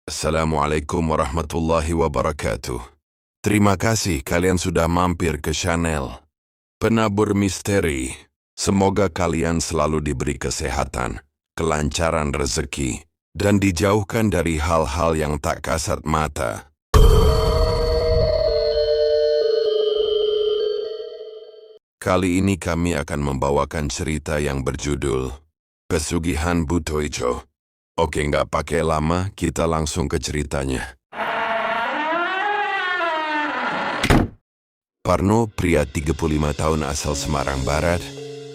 Assalamualaikum warahmatullahi wabarakatuh. Terima kasih kalian sudah mampir ke channel Penabur Misteri. Semoga kalian selalu diberi kesehatan, kelancaran rezeki, dan dijauhkan dari hal-hal yang tak kasat mata. Kali ini kami akan membawakan cerita yang berjudul Pesugihan Buto Ijo. Oke, nggak pakai lama, kita langsung ke ceritanya. Parno, pria 35 tahun asal Semarang Barat,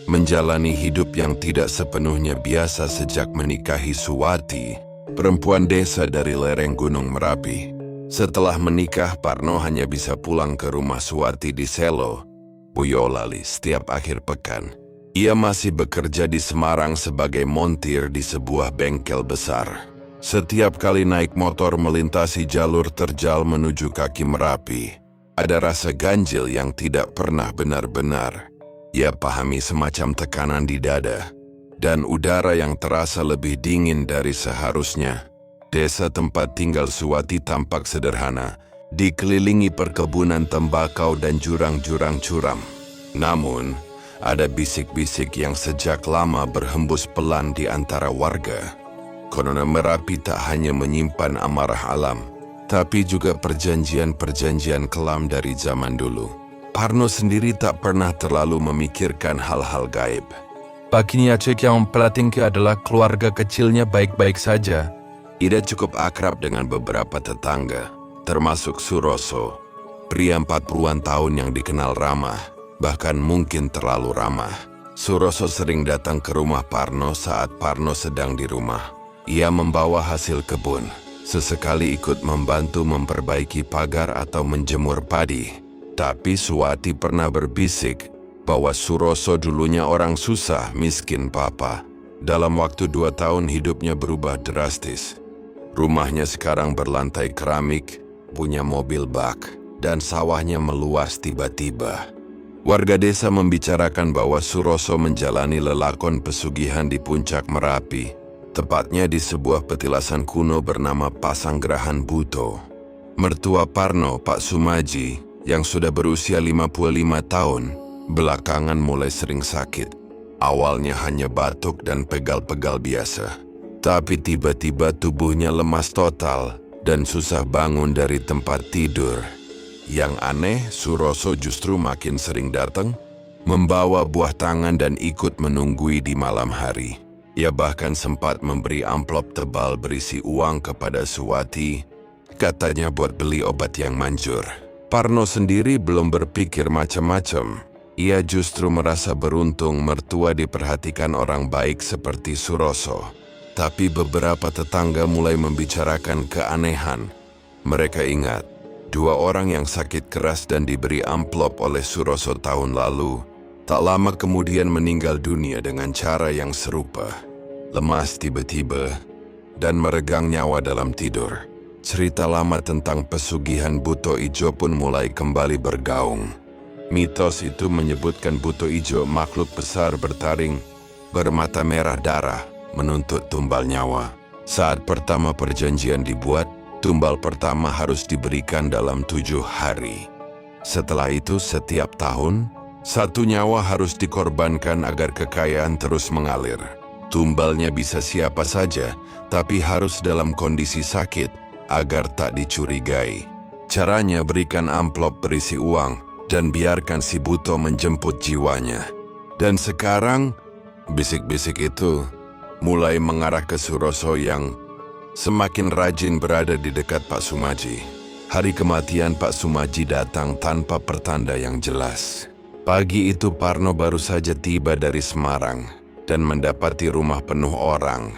menjalani hidup yang tidak sepenuhnya biasa sejak menikahi Suwati, perempuan desa dari lereng Gunung Merapi. Setelah menikah, Parno hanya bisa pulang ke rumah Suwati di Selo, Boyolali setiap akhir pekan. Ia masih bekerja di Semarang sebagai montir di sebuah bengkel besar. Setiap kali naik motor melintasi jalur terjal menuju kaki Merapi, ada rasa ganjil yang tidak pernah benar-benar. Ia pahami semacam tekanan di dada, dan udara yang terasa lebih dingin dari seharusnya. Desa tempat tinggal Suwati tampak sederhana, dikelilingi perkebunan tembakau dan jurang-jurang curam. Namun, ada bisik-bisik yang sejak lama berhembus pelan di antara warga. Konon Merapi tak hanya menyimpan amarah alam, tapi juga perjanjian-perjanjian kelam dari zaman dulu. Parno sendiri tak pernah terlalu memikirkan hal-hal gaib. Baginya cek yang Pelatingki adalah keluarga kecilnya baik-baik saja. Ida cukup akrab dengan beberapa tetangga, termasuk Suroso, pria 40-an tahun yang dikenal ramah, bahkan mungkin terlalu ramah. Suroso sering datang ke rumah Parno saat Parno sedang di rumah. Ia membawa hasil kebun, sesekali ikut membantu memperbaiki pagar atau menjemur padi. Tapi Suwati pernah berbisik bahwa Suroso dulunya orang susah, miskin papa. Dalam waktu 2 tahun hidupnya berubah drastis. Rumahnya sekarang berlantai keramik, punya mobil bak, dan sawahnya meluas tiba-tiba. Warga desa membicarakan bahwa Suroso menjalani lelakon pesugihan di puncak Merapi, tepatnya di sebuah petilasan kuno bernama Pasanggerahan Buto. Mertua Parno, Pak Sumaji, yang sudah berusia 55 tahun, belakangan mulai sering sakit. Awalnya hanya batuk dan pegal-pegal biasa, tapi tiba-tiba tubuhnya lemas total dan susah bangun dari tempat tidur. Yang aneh, Suroso justru makin sering datang, membawa buah tangan dan ikut menunggui di malam hari. Ia bahkan sempat memberi amplop tebal berisi uang kepada Suwati, katanya buat beli obat yang manjur. Parno sendiri belum berpikir macam-macam. Ia justru merasa beruntung mertua diperhatikan orang baik seperti Suroso. Tapi beberapa tetangga mulai membicarakan keanehan. Mereka ingat, 2 orang yang sakit keras dan diberi amplop oleh Suroso tahun lalu, tak lama kemudian meninggal dunia dengan cara yang serupa. Lemas tiba-tiba, dan meregang nyawa dalam tidur. Cerita lama tentang pesugihan Buto Ijo pun mulai kembali bergaung. Mitos itu menyebutkan Buto Ijo makhluk besar bertaring, bermata merah darah, menuntut tumbal nyawa. Saat pertama perjanjian dibuat, tumbal pertama harus diberikan dalam 7 hari. Setelah itu setiap tahun, 1 nyawa harus dikorbankan agar kekayaan terus mengalir. Tumbalnya bisa siapa saja, tapi harus dalam kondisi sakit agar tak dicurigai. Caranya berikan amplop berisi uang dan biarkan si Buto menjemput jiwanya. Dan sekarang, bisik-bisik itu mulai mengarah ke Suroso yang semakin rajin berada di dekat Pak Sumaji. Hari kematian Pak Sumaji datang tanpa pertanda yang jelas. Pagi itu Parno baru saja tiba dari Semarang dan mendapati rumah penuh orang.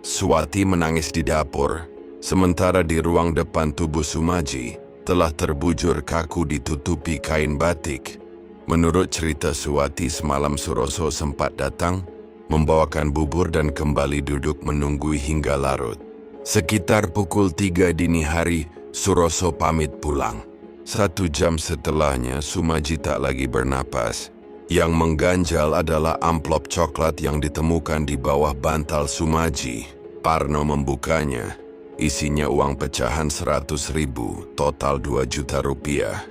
Suwati menangis di dapur, sementara di ruang depan tubuh Sumaji telah terbujur kaku ditutupi kain batik. Menurut cerita Suwati, semalam Suroso sempat datang, membawakan bubur dan kembali duduk menunggui hingga larut. Sekitar pukul 3 dini hari, Suroso pamit pulang. 1 jam setelahnya, Sumaji tak lagi bernapas. Yang mengganjal adalah amplop coklat yang ditemukan di bawah bantal Sumaji. Parno membukanya. Isinya uang pecahan 100.000, total 2 juta rupiah.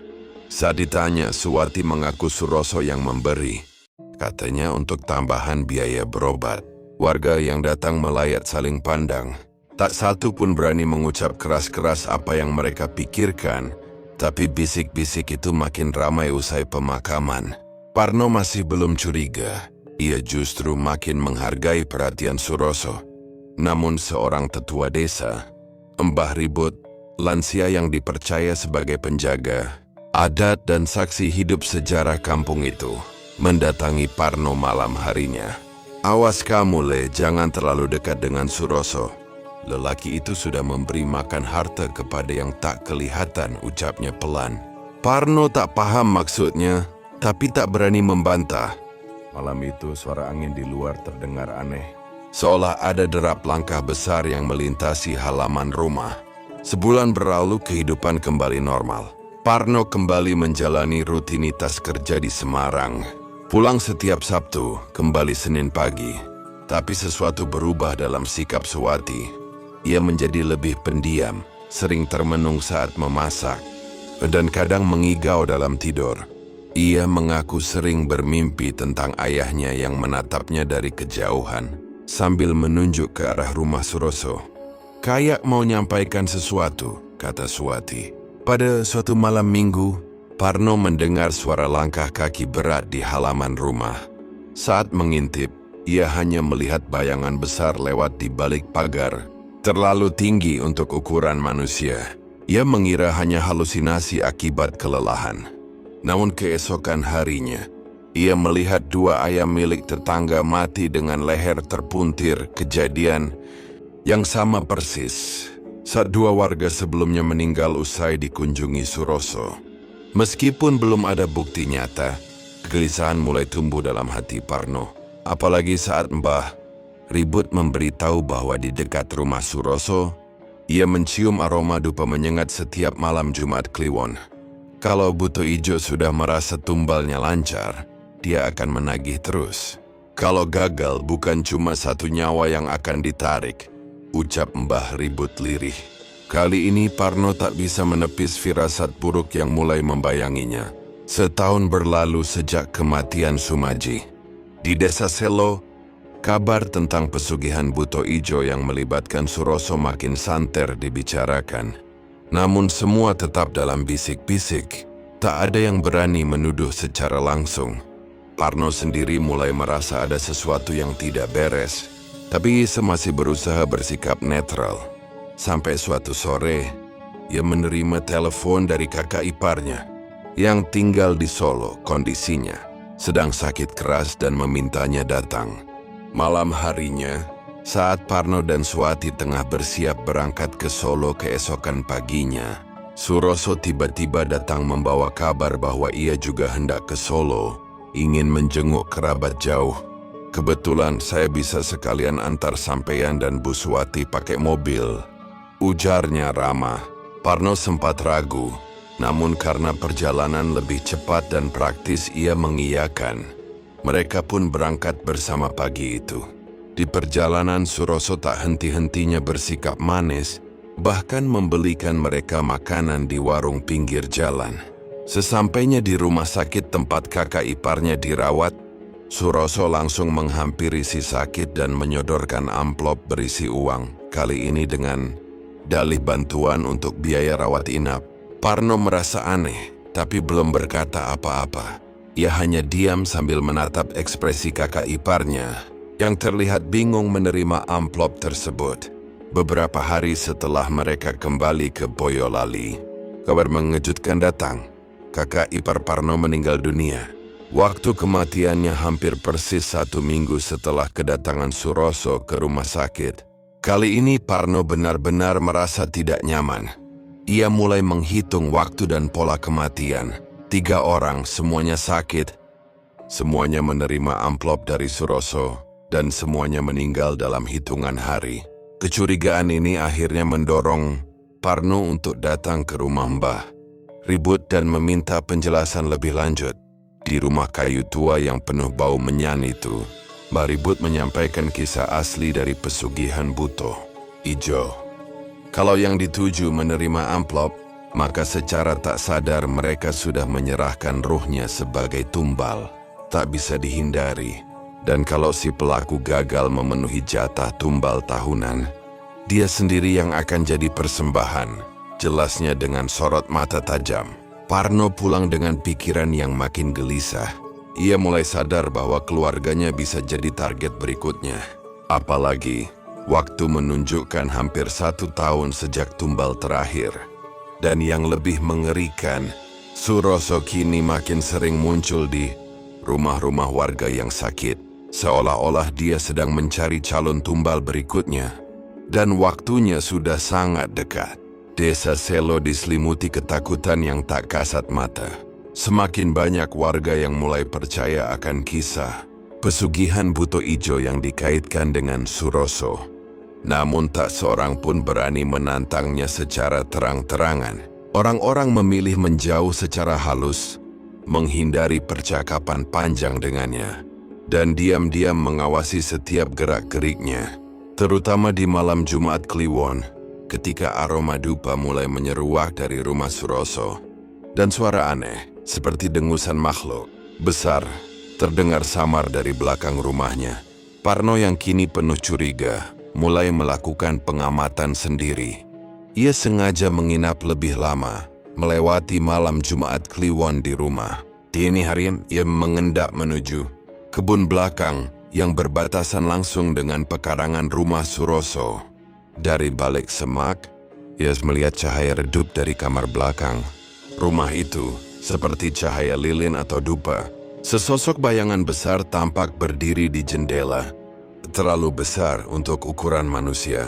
Saat ditanya, Suwati mengaku Suroso yang memberi. Katanya untuk tambahan biaya berobat. Warga yang datang melayat saling pandang. Tak satu pun berani mengucap keras-keras apa yang mereka pikirkan. Tapi bisik-bisik itu makin ramai usai pemakaman. Parno masih belum curiga. Ia justru makin menghargai perhatian Suroso. Namun seorang tetua desa, Mbah Ribut, lansia yang dipercaya sebagai penjaga adat dan saksi hidup sejarah kampung itu, mendatangi Parno malam harinya. "Awas kamu, Le, jangan terlalu dekat dengan Suroso. Lelaki itu sudah memberi makan harta kepada yang tak kelihatan," ucapnya pelan. Parno tak paham maksudnya, tapi tak berani membantah. Malam itu suara angin di luar terdengar aneh. Seolah ada derap langkah besar yang melintasi halaman rumah. Sebulan berlalu, kehidupan kembali normal. Parno kembali menjalani rutinitas kerja di Semarang. Pulang setiap Sabtu, kembali Senin pagi. Tapi sesuatu berubah dalam sikap Suwati. Ia menjadi lebih pendiam, sering termenung saat memasak, dan kadang mengigau dalam tidur. Ia mengaku sering bermimpi tentang ayahnya yang menatapnya dari kejauhan, sambil menunjuk ke arah rumah Suroso. "Kayak mau nyampaikan sesuatu," kata Suwati. Pada suatu malam minggu, Parno mendengar suara langkah kaki berat di halaman rumah. Saat mengintip, ia hanya melihat bayangan besar lewat di balik pagar, terlalu tinggi untuk ukuran manusia. Ia mengira hanya halusinasi akibat kelelahan. Namun keesokan harinya, ia melihat 2 ayam milik tetangga mati dengan leher terpuntir. Kejadian yang sama persis saat 2 warga sebelumnya meninggal usai dikunjungi Suroso. Meskipun belum ada bukti nyata, kegelisahan mulai tumbuh dalam hati Parno. Apalagi saat Mbah Ribut memberitahu bahwa di dekat rumah Suroso, ia mencium aroma dupa menyengat setiap malam Jumat Kliwon. Kalau Buto Ijo sudah merasa tumbalnya lancar, dia akan menagih terus. Kalau gagal, bukan cuma 1 nyawa yang akan ditarik, ucap Mbah Ribut lirih. Kali ini Parno tak bisa menepis firasat buruk yang mulai membayanginya. Setahun berlalu sejak kematian Sumaji. Di desa Selo, kabar tentang pesugihan Buto Ijo yang melibatkan Suroso makin santer dibicarakan. Namun semua tetap dalam bisik-bisik. Tak ada yang berani menuduh secara langsung. Parno sendiri mulai merasa ada sesuatu yang tidak beres, tapi masih berusaha bersikap netral. Sampai suatu sore, ia menerima telepon dari kakak iparnya yang tinggal di Solo. Kondisinya sedang sakit keras dan memintanya datang. Malam harinya, saat Parno dan Suwati tengah bersiap berangkat ke Solo keesokan paginya, Suroso tiba-tiba datang membawa kabar bahwa ia juga hendak ke Solo, ingin menjenguk kerabat jauh. "Kebetulan saya bisa sekalian antar sampean dan Bu Suwati pakai mobil," ujarnya ramah. Parno sempat ragu, namun karena perjalanan lebih cepat dan praktis ia mengiyakan. Mereka pun berangkat bersama pagi itu. Di perjalanan Suroso tak henti-hentinya bersikap manis, bahkan membelikan mereka makanan di warung pinggir jalan. Sesampainya di rumah sakit tempat kakak iparnya dirawat, Suroso langsung menghampiri si sakit dan menyodorkan amplop berisi uang, kali ini dengan dalih bantuan untuk biaya rawat inap. Parno merasa aneh, tapi belum berkata apa-apa. Ia hanya diam sambil menatap ekspresi kakak iparnya, yang terlihat bingung menerima amplop tersebut. Beberapa hari setelah mereka kembali ke Boyolali, kabar mengejutkan datang. Kakak ipar Parno meninggal dunia. Waktu kematiannya hampir persis 1 minggu setelah kedatangan Suroso ke rumah sakit. Kali ini Parno benar-benar merasa tidak nyaman. Ia mulai menghitung waktu dan pola kematian. 3 orang, semuanya sakit. Semuanya menerima amplop dari Suroso, dan semuanya meninggal dalam hitungan hari. Kecurigaan ini akhirnya mendorong Parno untuk datang ke rumah Mbah Ribut dan meminta penjelasan lebih lanjut. Di rumah kayu tua yang penuh bau menyan itu, Mbah Ribut menyampaikan kisah asli dari pesugihan Buto Ijo. Kalau yang dituju menerima amplop, maka secara tak sadar mereka sudah menyerahkan ruhnya sebagai tumbal. Tak bisa dihindari. Dan kalau si pelaku gagal memenuhi jatah tumbal tahunan, dia sendiri yang akan jadi persembahan, jelasnya dengan sorot mata tajam. Parno pulang dengan pikiran yang makin gelisah. Ia mulai sadar bahwa keluarganya bisa jadi target berikutnya. Apalagi, waktu menunjukkan hampir 1 tahun sejak tumbal terakhir. Dan yang lebih mengerikan, Suroso kini makin sering muncul di rumah-rumah warga yang sakit. Seolah-olah dia sedang mencari calon tumbal berikutnya. Dan waktunya sudah sangat dekat. Desa Selo diselimuti ketakutan yang tak kasat mata. Semakin banyak warga yang mulai percaya akan kisah pesugihan Buto Ijo yang dikaitkan dengan Suroso. Namun tak seorang pun berani menantangnya secara terang-terangan. Orang-orang memilih menjauh secara halus, menghindari percakapan panjang dengannya, dan diam-diam mengawasi setiap gerak-geriknya. Terutama di malam Jumat Kliwon, ketika aroma dupa mulai menyeruak dari rumah Suroso, dan suara aneh, seperti dengusan makhluk besar, terdengar samar dari belakang rumahnya. Parno yang kini penuh curiga, mulai melakukan pengamatan sendiri. Ia sengaja menginap lebih lama, melewati malam Jumat Kliwon di rumah. Dini harian, ia mengendap menuju kebun belakang yang berbatasan langsung dengan pekarangan rumah Suroso. Dari balik semak, ia melihat cahaya redup dari kamar belakang. Rumah itu seperti cahaya lilin atau dupa. Sesosok bayangan besar tampak berdiri di jendela. Terlalu besar untuk ukuran manusia.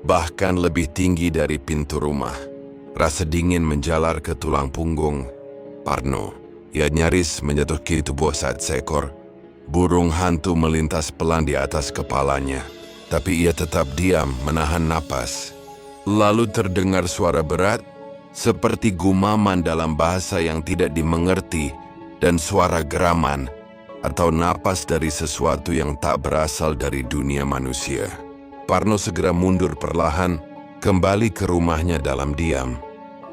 Bahkan lebih tinggi dari pintu rumah. Rasa dingin menjalar ke tulang punggung Parno. Ia nyaris menjatuhkan tubuh saat seekor burung hantu melintas pelan di atas kepalanya. Tapi ia tetap diam, menahan napas. Lalu terdengar suara berat, seperti gumaman dalam bahasa yang tidak dimengerti, dan suara geraman, atau napas dari sesuatu yang tak berasal dari dunia manusia. Parno segera mundur perlahan, kembali ke rumahnya dalam diam.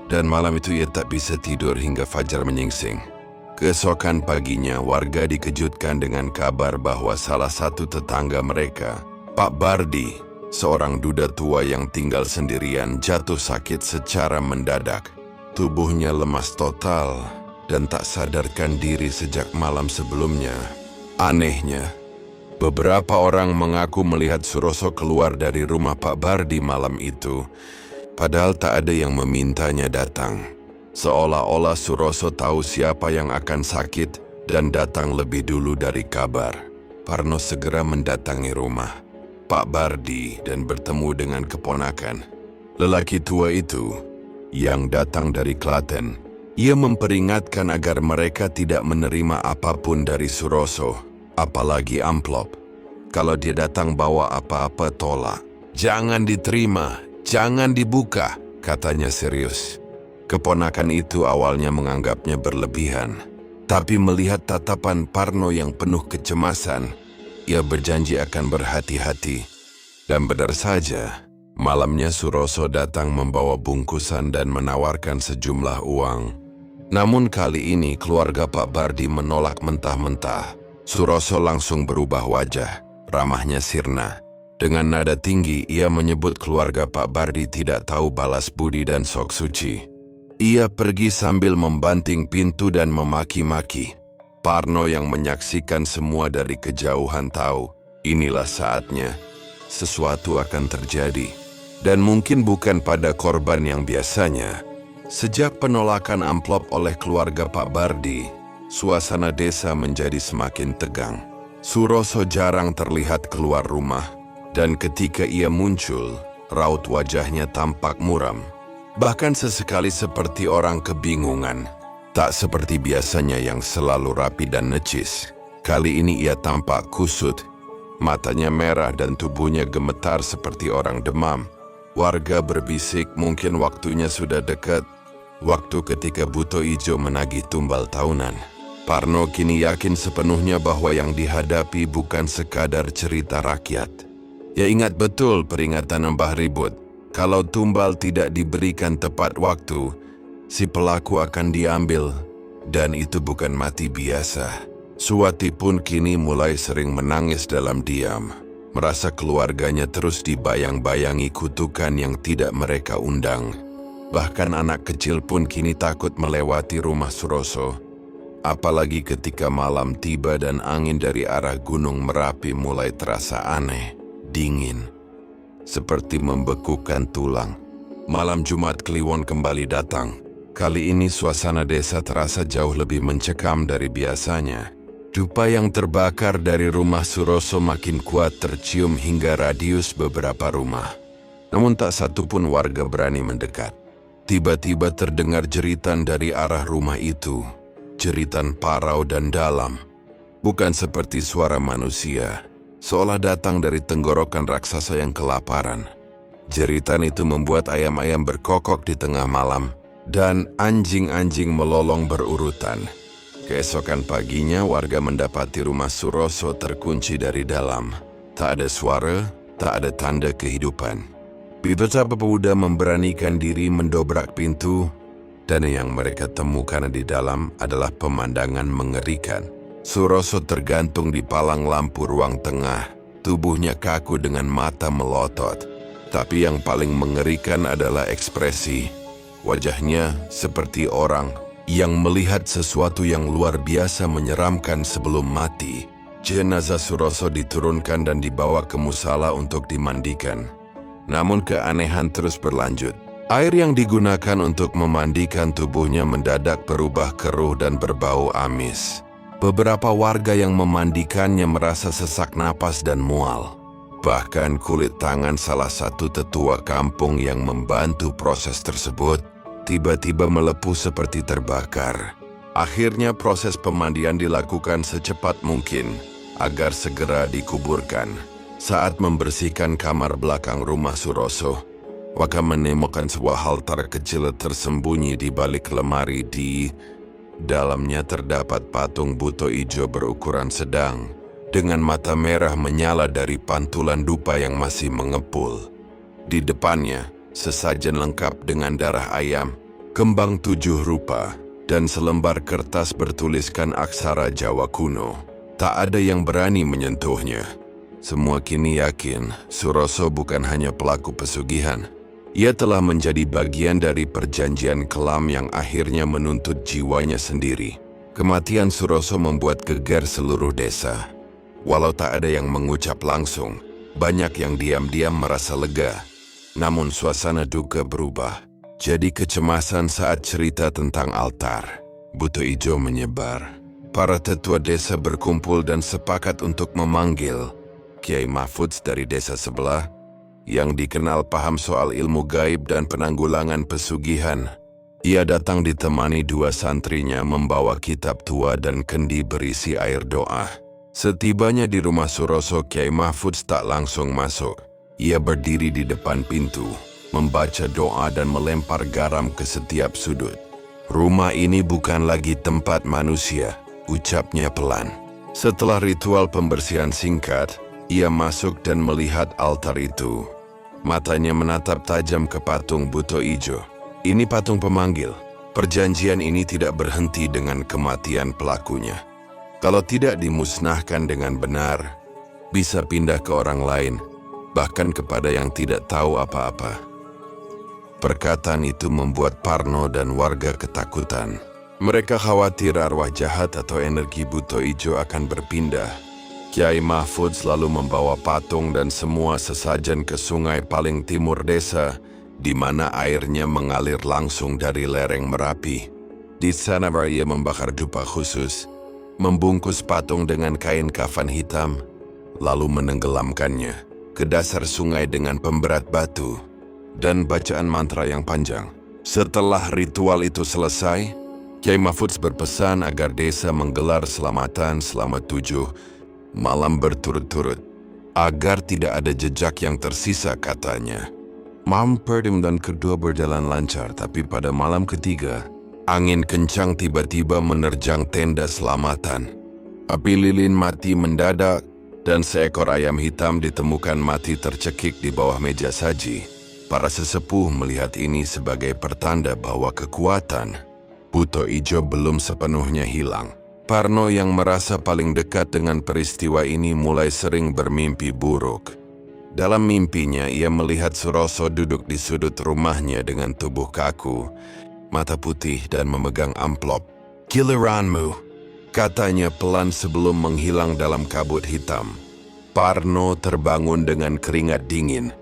Dan malam itu ia tak bisa tidur hingga fajar menyingsing. Keesokan paginya, warga dikejutkan dengan kabar bahwa salah satu tetangga mereka, Pak Bardi, seorang duda tua yang tinggal sendirian, jatuh sakit secara mendadak. Tubuhnya lemas total dan tak sadarkan diri sejak malam sebelumnya. Anehnya, beberapa orang mengaku melihat Suroso keluar dari rumah Pak Bardi malam itu, padahal tak ada yang memintanya datang. Seolah-olah Suroso tahu siapa yang akan sakit dan datang lebih dulu dari kabar. Parno segera mendatangi rumah Pak Bardi dan bertemu dengan keponakan lelaki tua itu yang datang dari Klaten. Ia memperingatkan agar mereka tidak menerima apapun dari Suroso, apalagi amplop. Kalau dia datang bawa apa-apa tolak. Jangan diterima, jangan dibuka, katanya serius. Keponakan itu awalnya menganggapnya berlebihan, tapi melihat tatapan Parno yang penuh kecemasan, ia berjanji akan berhati-hati. Dan benar saja, malamnya Suroso datang membawa bungkusan dan menawarkan sejumlah uang. Namun kali ini keluarga Pak Bardi menolak mentah-mentah. Suroso langsung berubah wajah, ramahnya sirna. Dengan nada tinggi, ia menyebut keluarga Pak Bardi tidak tahu balas budi dan sok suci. Ia pergi sambil membanting pintu dan memaki-maki. Parno yang menyaksikan semua dari kejauhan tahu, inilah saatnya. Sesuatu akan terjadi. Dan mungkin bukan pada korban yang biasanya. Sejak penolakan amplop oleh keluarga Pak Bardi, suasana desa menjadi semakin tegang. Suroso jarang terlihat keluar rumah. Dan ketika ia muncul, raut wajahnya tampak muram. Bahkan sesekali seperti orang kebingungan. Tak seperti biasanya yang selalu rapi dan necis. Kali ini ia tampak kusut. Matanya merah dan tubuhnya gemetar seperti orang demam. Warga berbisik mungkin waktunya sudah dekat. Waktu ketika Buto Ijo menagih tumbal tahunan. Parno kini yakin sepenuhnya bahwa yang dihadapi bukan sekadar cerita rakyat. Ia ingat betul peringatan Mbah Ribut. Kalau tumbal tidak diberikan tepat waktu, si pelaku akan diambil, dan itu bukan mati biasa. Suwati pun kini mulai sering menangis dalam diam, merasa keluarganya terus dibayang-bayangi kutukan yang tidak mereka undang. Bahkan anak kecil pun kini takut melewati rumah Suroso. Apalagi ketika malam tiba dan angin dari arah Gunung Merapi mulai terasa aneh, dingin, seperti membekukan tulang. Malam Jumat Kliwon kembali datang. Kali ini suasana desa terasa jauh lebih mencekam dari biasanya. Dupa yang terbakar dari rumah Suroso makin kuat tercium hingga radius beberapa rumah. Namun tak satu pun warga berani mendekat. Tiba-tiba terdengar jeritan dari arah rumah itu. Jeritan parau dan dalam. Bukan seperti suara manusia, seolah datang dari tenggorokan raksasa yang kelaparan. Jeritan itu membuat ayam-ayam berkokok di tengah malam, dan anjing-anjing melolong berurutan. Keesokan paginya warga mendapati rumah Suroso terkunci dari dalam. Tak ada suara, tak ada tanda kehidupan. Beberapa pemuda memberanikan diri mendobrak pintu, dan yang mereka temukan di dalam adalah pemandangan mengerikan. Suroso tergantung di palang lampu ruang tengah, tubuhnya kaku dengan mata melotot. Tapi yang paling mengerikan adalah ekspresi. Wajahnya seperti orang yang melihat sesuatu yang luar biasa menyeramkan sebelum mati. Jenazah Suroso diturunkan dan dibawa ke musala untuk dimandikan. Namun keanehan terus berlanjut. Air yang digunakan untuk memandikan tubuhnya mendadak berubah keruh dan berbau amis. Beberapa warga yang memandikannya merasa sesak napas dan mual. Bahkan kulit tangan salah satu tetua kampung yang membantu proses tersebut tiba-tiba melepuh seperti terbakar. Akhirnya proses pemandian dilakukan secepat mungkin agar segera dikuburkan. Saat membersihkan kamar belakang rumah Suroso, Waka menemukan sebuah altar kecil tersembunyi di balik lemari. Di dalamnya terdapat patung buto ijo berukuran sedang, dengan mata merah menyala dari pantulan dupa yang masih mengepul. Di depannya, sesajen lengkap dengan darah ayam, kembang 7 rupa, dan selembar kertas bertuliskan aksara Jawa kuno. Tak ada yang berani menyentuhnya. Semua kini yakin Suroso bukan hanya pelaku pesugihan. Ia telah menjadi bagian dari perjanjian kelam yang akhirnya menuntut jiwanya sendiri. Kematian Suroso membuat gegar seluruh desa. Walau tak ada yang mengucap langsung, banyak yang diam-diam merasa lega. Namun suasana duka berubah. Jadi kecemasan saat cerita tentang altar buto ijo menyebar. Para tetua desa berkumpul dan sepakat untuk memanggil Kiai Mahfudz dari desa sebelah, yang dikenal paham soal ilmu gaib dan penanggulangan pesugihan. Ia datang ditemani 2 santrinya membawa kitab tua dan kendi berisi air doa. Setibanya di rumah Suroso, Kiai Mahfudz tak langsung masuk. Ia berdiri di depan pintu, membaca doa dan melempar garam ke setiap sudut. Rumah ini bukan lagi tempat manusia, ucapnya pelan. Setelah ritual pembersihan singkat, ia masuk dan melihat altar itu. Matanya menatap tajam ke patung buto ijo. Ini patung pemanggil. Perjanjian ini tidak berhenti dengan kematian pelakunya. Kalau tidak dimusnahkan dengan benar, bisa pindah ke orang lain, bahkan kepada yang tidak tahu apa-apa. Perkataan itu membuat Parno dan warga ketakutan. Mereka khawatir arwah jahat atau energi buto ijo akan berpindah. Kiai Mahfudz selalu membawa patung dan semua sesajen ke sungai paling timur desa, di mana airnya mengalir langsung dari lereng Merapi. Di sana ia membakar dupa khusus, membungkus patung dengan kain kafan hitam, lalu menenggelamkannya ke dasar sungai dengan pemberat batu dan bacaan mantra yang panjang. Setelah ritual itu selesai, Kiai Mahfudz berpesan agar desa menggelar selamatan selama 7 malam berturut-turut, agar tidak ada jejak yang tersisa, katanya. Malam pertama dan kedua berjalan lancar, tapi pada malam ketiga, angin kencang tiba-tiba menerjang tenda selamatan. Api lilin mati mendadak, dan seekor ayam hitam ditemukan mati tercekik di bawah meja saji. Para sesepuh melihat ini sebagai pertanda bahwa kekuatan Buto Ijo belum sepenuhnya hilang. Parno yang merasa paling dekat dengan peristiwa ini mulai sering bermimpi buruk. Dalam mimpinya ia melihat Suroso duduk di sudut rumahnya dengan tubuh kaku, mata putih dan memegang amplop. "Giliranmu," katanya pelan sebelum menghilang dalam kabut hitam. Parno terbangun dengan keringat dingin.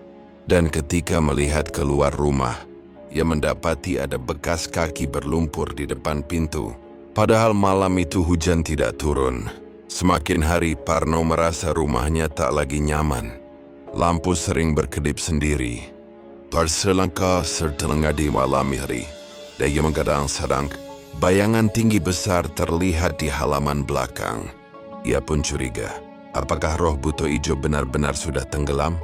Dan ketika melihat keluar rumah, ia mendapati ada bekas kaki berlumpur di depan pintu. Padahal malam itu hujan tidak turun. Semakin hari Parno merasa rumahnya tak lagi nyaman. Lampu sering berkedip sendiri. Terselangkah sertelenga di malam hari. Dia menggadang sedang. Bayangan tinggi besar terlihat di halaman belakang. Ia pun curiga. Apakah roh Buto Ijo benar-benar sudah tenggelam?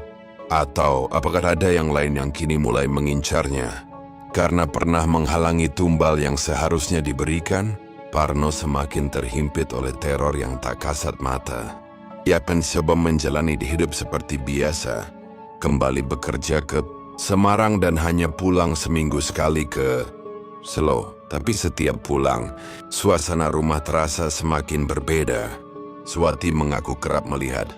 Atau apakah ada yang lain yang kini mulai mengincarnya? Karena pernah menghalangi tumbal yang seharusnya diberikan, Parno semakin terhimpit oleh teror yang tak kasat mata. Ia mencoba menjalani hidup seperti biasa, kembali bekerja ke Semarang dan hanya pulang seminggu sekali ke Solo. Tapi setiap pulang, suasana rumah terasa semakin berbeda. Suwati mengaku kerap melihat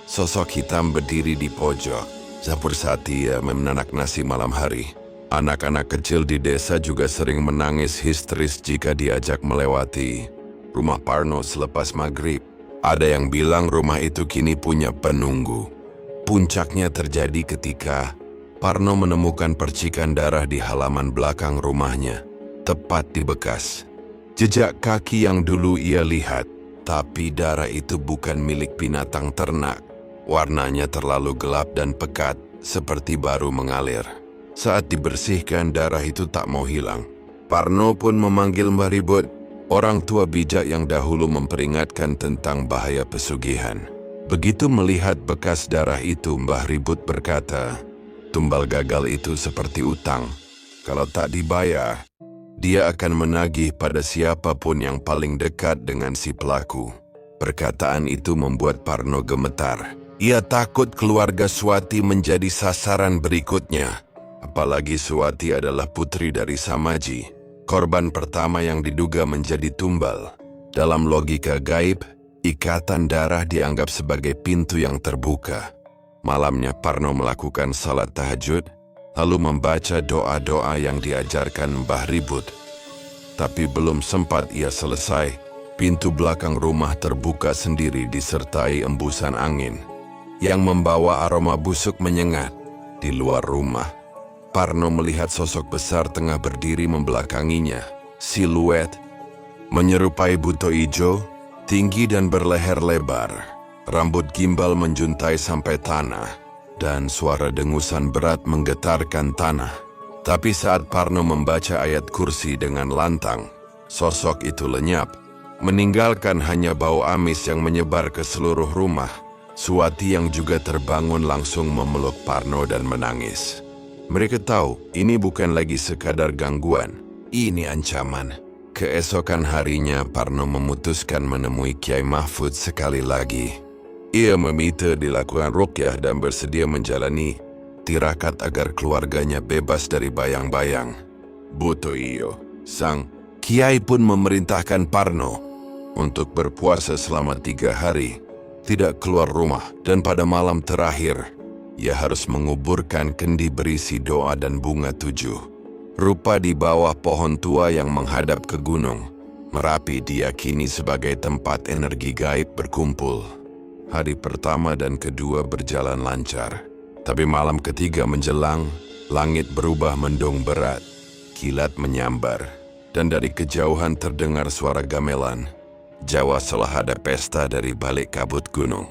sosok hitam berdiri di pojok dapur saat ia menanak nasi malam hari. Anak-anak kecil di desa juga sering menangis histeris jika diajak melewati rumah Parno selepas maghrib. Ada yang bilang rumah itu kini punya penunggu. Puncaknya terjadi ketika Parno menemukan percikan darah di halaman belakang rumahnya, tepat di bekas jejak kaki yang dulu ia lihat. Tapi darah itu bukan milik binatang ternak. Warnanya terlalu gelap dan pekat, seperti baru mengalir. Saat dibersihkan, darah itu tak mau hilang. Parno pun memanggil Mbah Ribut, orang tua bijak yang dahulu memperingatkan tentang bahaya pesugihan. Begitu melihat bekas darah itu, Mbah Ribut berkata, tumbal gagal itu seperti utang. Kalau tak dibayar, dia akan menagih pada siapapun yang paling dekat dengan si pelaku. Perkataan itu membuat Parno gemetar. Ia takut keluarga Suwati menjadi sasaran berikutnya. Apalagi Suwati adalah putri dari Samaji, korban pertama yang diduga menjadi tumbal. Dalam logika gaib, ikatan darah dianggap sebagai pintu yang terbuka. Malamnya Parno melakukan salat tahajud, lalu membaca doa-doa yang diajarkan Mbah Ribut. Tapi belum sempat ia selesai, pintu belakang rumah terbuka sendiri disertai embusan angin yang membawa aroma busuk menyengat. Di luar rumah, Parno melihat sosok besar tengah berdiri membelakanginya. Siluet menyerupai Buto Ijo, tinggi dan berleher lebar. Rambut gimbal menjuntai sampai tanah, dan suara dengusan berat menggetarkan tanah. Tapi saat Parno membaca ayat kursi dengan lantang, sosok itu lenyap, meninggalkan hanya bau amis yang menyebar ke seluruh rumah. Suwati yang juga terbangun langsung memeluk Parno dan menangis. Mereka tahu ini bukan lagi sekadar gangguan, ini ancaman. Keesokan harinya Parno memutuskan menemui Kiai Mahfud sekali lagi. Ia meminta dilakukan ruqyah dan bersedia menjalani tirakat agar keluarganya bebas dari bayang-bayang. Buto Ijo, sang Kiai pun memerintahkan Parno untuk berpuasa selama 3 hari, tidak keluar rumah, dan pada malam terakhir, ia harus menguburkan kendi berisi doa dan bunga 7 rupa di bawah pohon tua yang menghadap ke gunung. Merapi diyakini sebagai tempat energi gaib berkumpul. Hari pertama dan kedua berjalan lancar. Tapi malam ketiga menjelang, langit berubah mendung berat. Kilat menyambar, dan dari kejauhan terdengar suara gamelan. Jawa seolah ada pesta dari balik kabut gunung.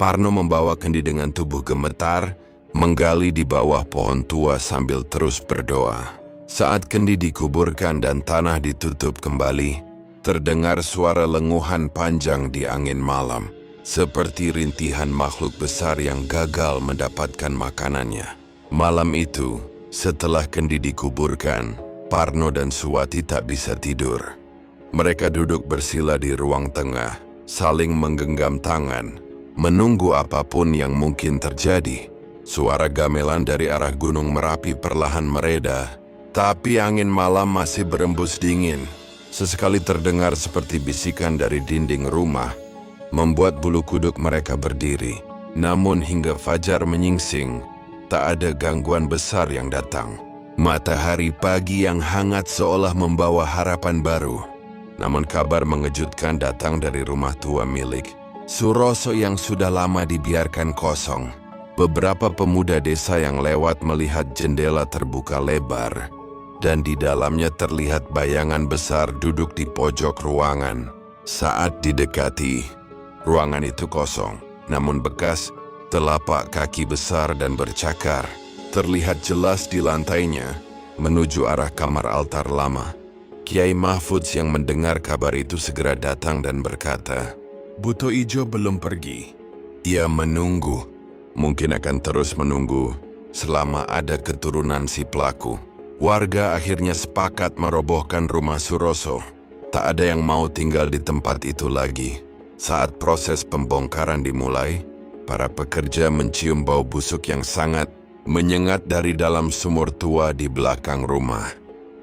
Parno membawa kendi dengan tubuh gemetar, menggali di bawah pohon tua sambil terus berdoa. Saat kendi dikuburkan dan tanah ditutup kembali, terdengar suara lenguhan panjang di angin malam, seperti rintihan makhluk besar yang gagal mendapatkan makanannya. Malam itu, setelah kendi dikuburkan, Parno dan Suwati tak bisa tidur. Mereka duduk bersila di ruang tengah, saling menggenggam tangan, menunggu apapun yang mungkin terjadi. Suara gamelan dari arah Gunung Merapi perlahan mereda, tapi angin malam masih berembus dingin. Sesekali terdengar seperti bisikan dari dinding rumah, membuat bulu kuduk mereka berdiri. Namun hingga fajar menyingsing, tak ada gangguan besar yang datang. Matahari pagi yang hangat seolah membawa harapan baru. Namun kabar mengejutkan datang dari rumah tua milik Suroso yang sudah lama dibiarkan kosong. Beberapa pemuda desa yang lewat melihat jendela terbuka lebar, dan di dalamnya terlihat bayangan besar duduk di pojok ruangan. Saat didekati, ruangan itu kosong, namun bekas telapak kaki besar dan bercakar terlihat jelas di lantainya menuju arah kamar altar lama. Kiai Mahfudz yang mendengar kabar itu segera datang dan berkata, "Buto Ijo belum pergi. Ia menunggu. Mungkin akan terus menunggu selama ada keturunan si pelaku." Warga akhirnya sepakat merobohkan rumah Suroso. Tak ada yang mau tinggal di tempat itu lagi. Saat proses pembongkaran dimulai, para pekerja mencium bau busuk yang sangat menyengat dari dalam sumur tua di belakang rumah.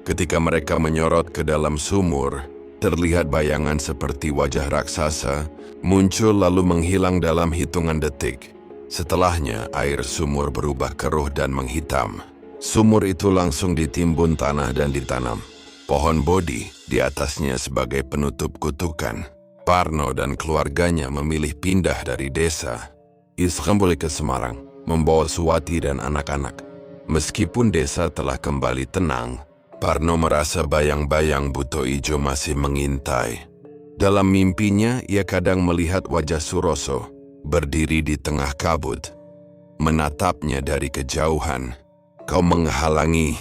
Ketika mereka menyorot ke dalam sumur, terlihat bayangan seperti wajah raksasa muncul lalu menghilang dalam hitungan detik. Setelahnya, air sumur berubah keruh dan menghitam. Sumur itu langsung ditimbun tanah dan ditanam pohon bodi di atasnya sebagai penutup kutukan. Parno dan keluarganya memilih pindah dari desa Iskambuli ke Semarang, membawa Suwati dan anak-anak. Meskipun desa telah kembali tenang, Parno merasa bayang-bayang Buto Ijo masih mengintai. Dalam mimpinya, ia kadang melihat wajah Suroso berdiri di tengah kabut, menatapnya dari kejauhan. "Kau menghalangi,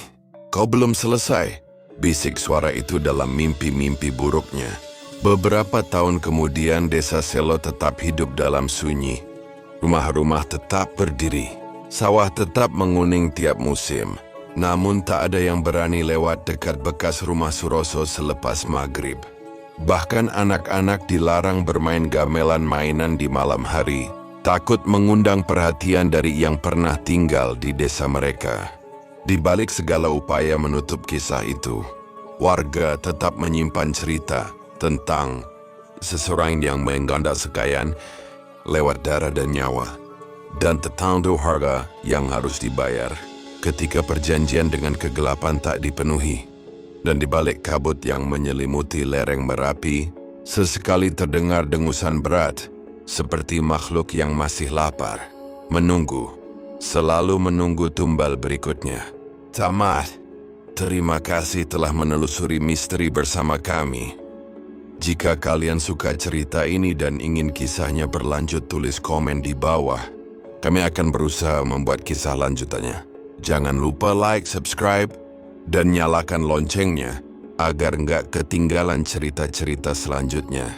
kau belum selesai," bisik suara itu dalam mimpi-mimpi buruknya. Beberapa tahun kemudian desa Selo tetap hidup dalam sunyi. Rumah-rumah tetap berdiri, sawah tetap menguning tiap musim. Namun tak ada yang berani lewat dekat bekas rumah Suroso selepas maghrib. Bahkan anak-anak dilarang bermain gamelan mainan di malam hari, takut mengundang perhatian dari yang pernah tinggal di desa mereka. Di balik segala upaya menutup kisah itu, warga tetap menyimpan cerita tentang seseorang yang mengganda sekalian lewat darah dan nyawa, dan tentang harga yang harus dibayar ketika perjanjian dengan kegelapan tak dipenuhi. Dan di balik kabut yang menyelimuti lereng Merapi, sesekali terdengar dengusan berat, seperti makhluk yang masih lapar, menunggu, selalu menunggu tumbal berikutnya. Tamat. Terima kasih telah menelusuri misteri bersama kami. Jika kalian suka cerita ini dan ingin kisahnya berlanjut, tulis komen di bawah. Kami akan berusaha membuat kisah lanjutannya. Jangan lupa like, subscribe, dan nyalakan loncengnya agar nggak ketinggalan cerita-cerita selanjutnya.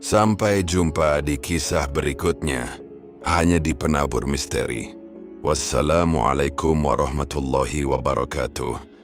Sampai jumpa di kisah berikutnya, hanya di Penabur Misteri. Wassalamualaikum warahmatullahi wabarakatuh.